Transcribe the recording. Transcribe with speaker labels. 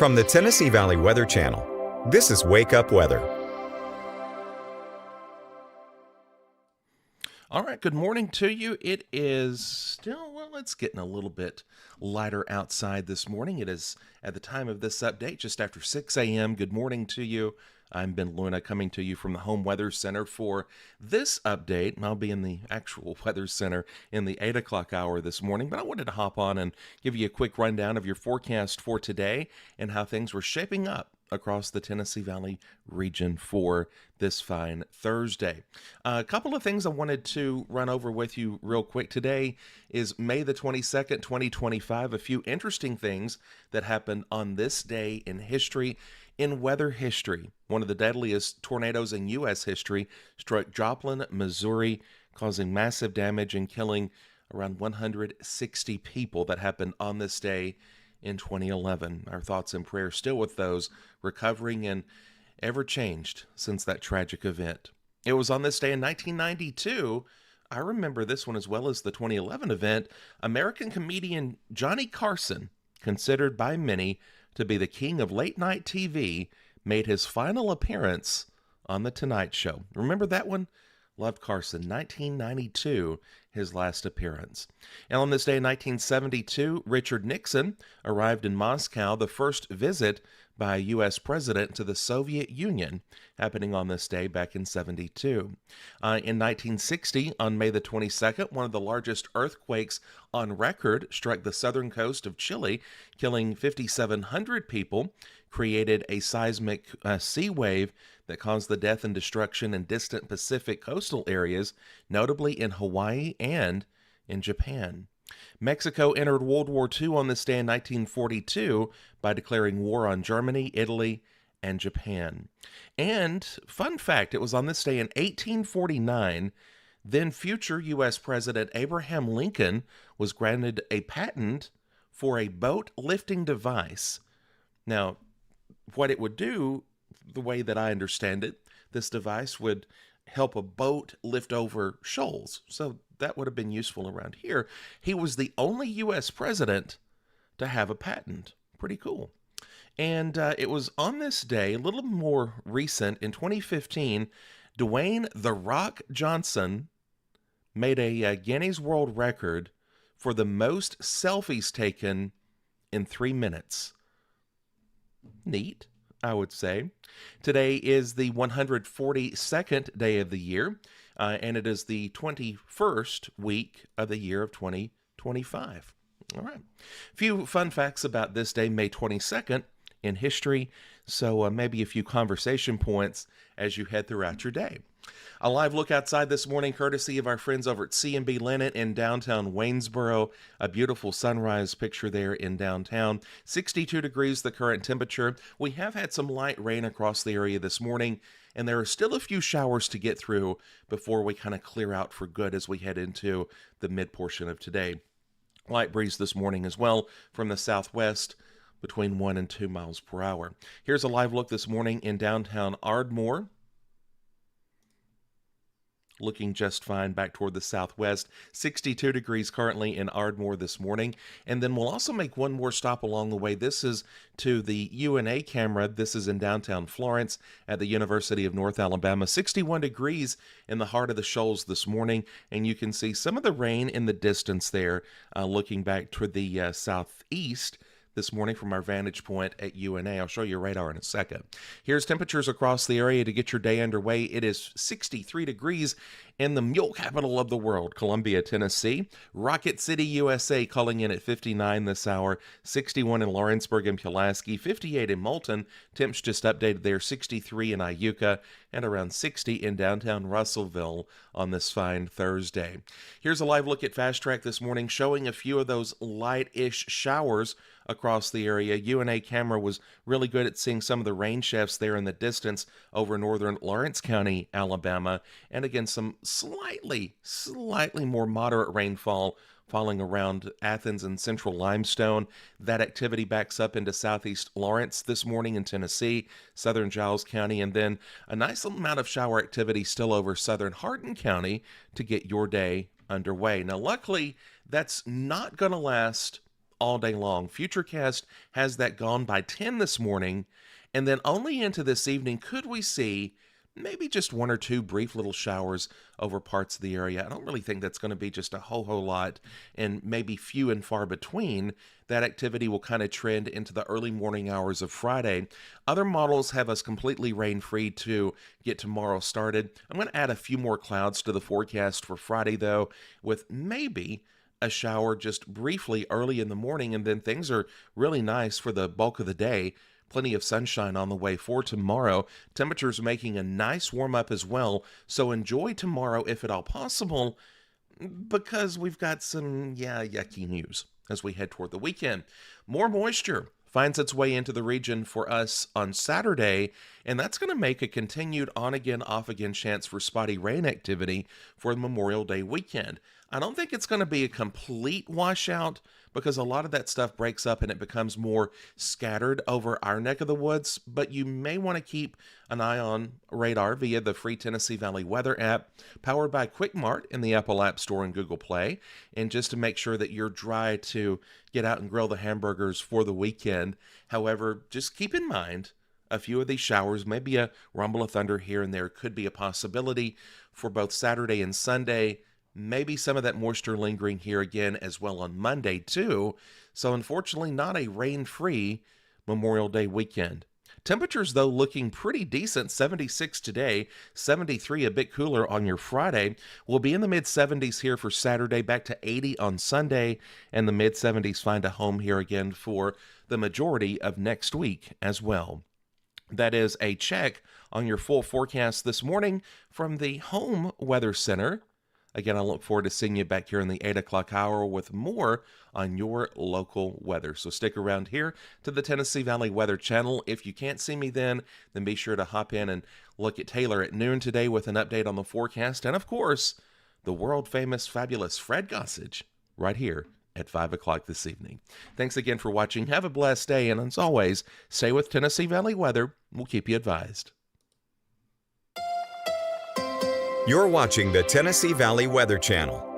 Speaker 1: From the Tennessee Valley Weather Channel, this is Wake Up Weather.
Speaker 2: All right, good morning to you. It is still, well, it's getting a little bit lighter outside this morning. It is, at the time of this update, just after 6 a.m. Good morning to you. I'm Ben Luna coming to you from the Home Weather Center for this update. I'll be in the actual Weather Center in the 8 o'clock hour this morning, but I wanted to hop on and give you a quick rundown of your forecast for today and how things were shaping up across the Tennessee Valley region for this fine Thursday. A couple of things I wanted to run over with you real quick. Today is May the 22nd, 2025. A few interesting things that happened on this day in history. In weather history, one of the deadliest tornadoes in U.S. history struck Joplin, Missouri, causing massive damage and killing around 160 people. That happened on this day in 2011. Our thoughts and prayers still with those recovering and ever changed since that tragic event. It was on this day in 1992. I remember this one as well as the 2011 event. American comedian Johnny Carson, considered by many to be the king of late-night TV, made his final appearance on The Tonight Show. Remember that one? Loved Carson. 1992, his last appearance. And on this day in 1972, Richard Nixon arrived in Moscow, the first visit by a U.S. president to the Soviet Union, happening on this day back in 72. In 1960, on May the 22nd, one of the largest earthquakes on record struck the southern coast of Chile, killing 5,700 people, created a seismic sea wave that caused the death and destruction in distant Pacific coastal areas, notably in Hawaii and in Japan. Mexico entered World War II on this day in 1942 by declaring war on Germany, Italy, and Japan. And, fun fact, it was on this day in 1849, then future U.S. President Abraham Lincoln was granted a patent for a boat lifting device. Now, what it would do, the way that I understand it, this device would help a boat lift over shoals. So that would have been useful around here. He was the only U.S. president to have a patent. Pretty cool. And it was on this day, a little more recent, in 2015, Dwayne "The Rock" Johnson made a Guinness World Record for the most selfies taken in 3 minutes. Neat, I would say. Today is the 142nd day of the year, and it is the 21st week of the year of 2025. All right. A few fun facts about this day, May 22nd, in history, so maybe a few conversation points as you head throughout your day. A live look outside this morning, courtesy of our friends over at C&B Linen in downtown Waynesboro. A beautiful sunrise picture there in downtown. 62 degrees the current temperature. We have had some light rain across the area this morning, and there are still a few showers to get through before we kind of clear out for good as we head into the mid portion of today. Light breeze this morning as well from the southwest, between 1 and 2 miles per hour. Here's a live look this morning in downtown Ardmore. Looking just fine back toward the southwest. 62 degrees currently in Ardmore this morning. And then we'll also make one more stop along the way. This is to the UNA camera. This is in downtown Florence at the University of North Alabama. 61 degrees in the heart of the Shoals this morning. And you can see some of the rain in the distance there, looking back toward the southeast this morning from our vantage point at UNA. I'll show you radar in a second. Here's temperatures across the area to get your day underway. It is 63 degrees in the mule capital of the world, Columbia, Tennessee. Rocket City, USA, calling in at 59 this hour. 61 in Lawrenceburg and Pulaski. 58 in Moulton. Temps just updated there. 63 in Iuka and around 60 in downtown Russellville on this fine Thursday. Here's a live look at Fast Track this morning, showing a few of those light-ish showers across the area. UNA camera was really good at seeing some of the rain shafts there in the distance over northern Lawrence County, Alabama. And again, some slightly more moderate rainfall falling around Athens and central Limestone. That activity backs up into southeast Lawrence this morning in Tennessee, southern Giles County, and then a nice amount of shower activity still over southern Hardin County to get your day underway. Now, luckily, that's not going to last all day long. Futurecast has that gone by 10 this morning, and then only into this evening could we see maybe just one or two brief little showers over parts of the area. I don't really think that's going to be just a whole lot, and maybe few and far between. That activity will kind of trend into the early morning hours of Friday. Other models have us completely rain-free to get tomorrow started. I'm going to add a few more clouds to the forecast for Friday, though, with maybe a shower just briefly early in the morning, and then things are really nice for the bulk of the day. Plenty of sunshine on the way for tomorrow. Temperatures making a nice warm up as well, so enjoy tomorrow if at all possible, because we've got some, yucky news as we head toward the weekend. More moisture finds its way into the region for us on Saturday, and that's going to make a continued on-again, off-again chance for spotty rain activity for the Memorial Day weekend. I don't think it's going to be a complete washout, because a lot of that stuff breaks up and it becomes more scattered over our neck of the woods, but you may want to keep an eye on radar via the free Tennessee Valley Weather app, powered by QuickMart in the Apple App Store and Google Play, and just to make sure that you're dry to get out and grill the hamburgers for the weekend. However, just keep in mind, a few of these showers, maybe a rumble of thunder here and there, could be a possibility for both Saturday and Sunday. Maybe some of that moisture lingering here again as well on Monday too. So unfortunately, not a rain-free Memorial Day weekend. Temperatures, though, looking pretty decent. 76 today, 73 a bit cooler on your Friday. We'll be in the mid-70s here for Saturday, back to 80 on Sunday, and the mid-70s find a home here again for the majority of next week as well. That is a check on your full forecast this morning from the Home Weather Center. Again, I look forward to seeing you back here in the 8 o'clock hour with more on your local weather. So stick around here to the Tennessee Valley Weather Channel. If you can't see me then be sure to hop in and look at Taylor at noon today with an update on the forecast. And of course, the world-famous, fabulous Fred Gossage right here at 5 o'clock this evening. Thanks again for watching. Have a blessed day. And as always, stay with Tennessee Valley Weather. We'll keep you advised.
Speaker 1: You're watching the Tennessee Valley Weather Channel.